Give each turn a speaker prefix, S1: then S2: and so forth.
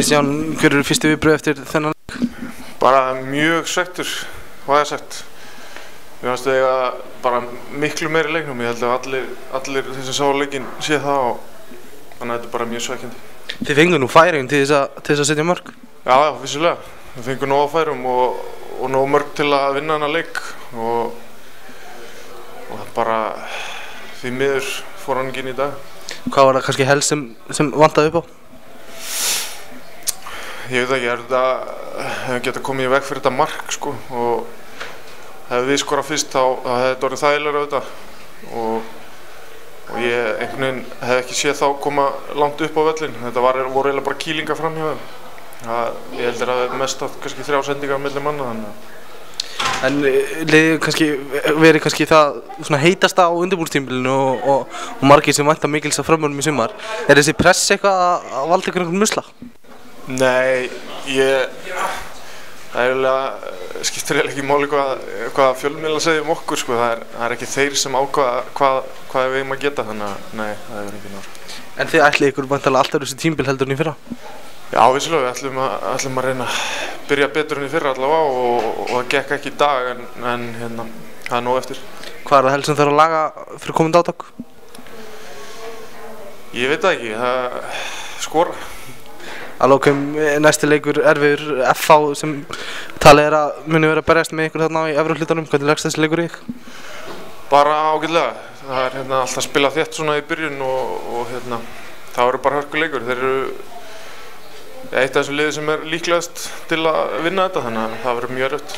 S1: Kristján, hver eru fyrstu viðbrögð eftir þennan leik?
S2: Bara mjög svekktur, hvað er sagt. Mér fannst eiga bara miklu meiri leiknum. Ég held að allir þeir sem sá leikinn sé það og þannig að þetta er bara mjög svekkjandi.
S1: Þið fengu nú færin til þess að setja mörk?
S2: Já, vissulega. Við fengum nóg af færum og nóg mörk til að vinna þennan leik og bara því miður fór hann ekki inn í dag.
S1: Hvað var það kannski helst sem vantaði upp á?
S2: Ég veit ekki, hefði getað komið í veg fyrir þetta mark sko og hefði við skorað fyrst þá hefði þetta orðið þægilegra auðvitað og ég einhvern veginn hefði ekki séð þá koma langt upp á völlin. Þetta voru eiginlega bara kýlingar fram hjá þeim. Ég heldur að mest átt kannski 3 sendingar milli manna þannig.
S1: En verið kannski það svona heitasta á undirbúningstímabilinu og margir sem vænta mikils að framhjálpum í sumar. Er þessi press eitthvað að valda ykkur einhvern musla?
S2: Nei, það skiptir eiginlega ekki máli hvað fjölmiðlar segja okkur sko. Það er ekki þeir sem ákveða hvað við eigum að geta þannig að nei, það er engin áhrif.
S1: En þið ætlið ykkur væntanlega alltaf þessi tímabil heldur en í fyrra?
S2: Já, vissulega, við ætlum að reyna að byrja betur en í fyrra allavega og það gekk ekki í dag en það er nóg eftir.
S1: Hvað er það helst sem þarf að laga fyrir komandi átak?
S2: Ég veit það ekki, skora.
S1: Að lokum næsti leikur erfiður FH sem talið að muni vera að berjast með ykkur þarna í efri hlutanum. Hvernig leggst þessi leikur í ykkur?
S2: Bara ágætlega. Það er alltaf að spila þétt svona í byrjun og það eru bara hörkuleikur. Þeir eru eitt af þessum liði sem er líklegast til að vinna þetta þannig að það verður mjög erfitt.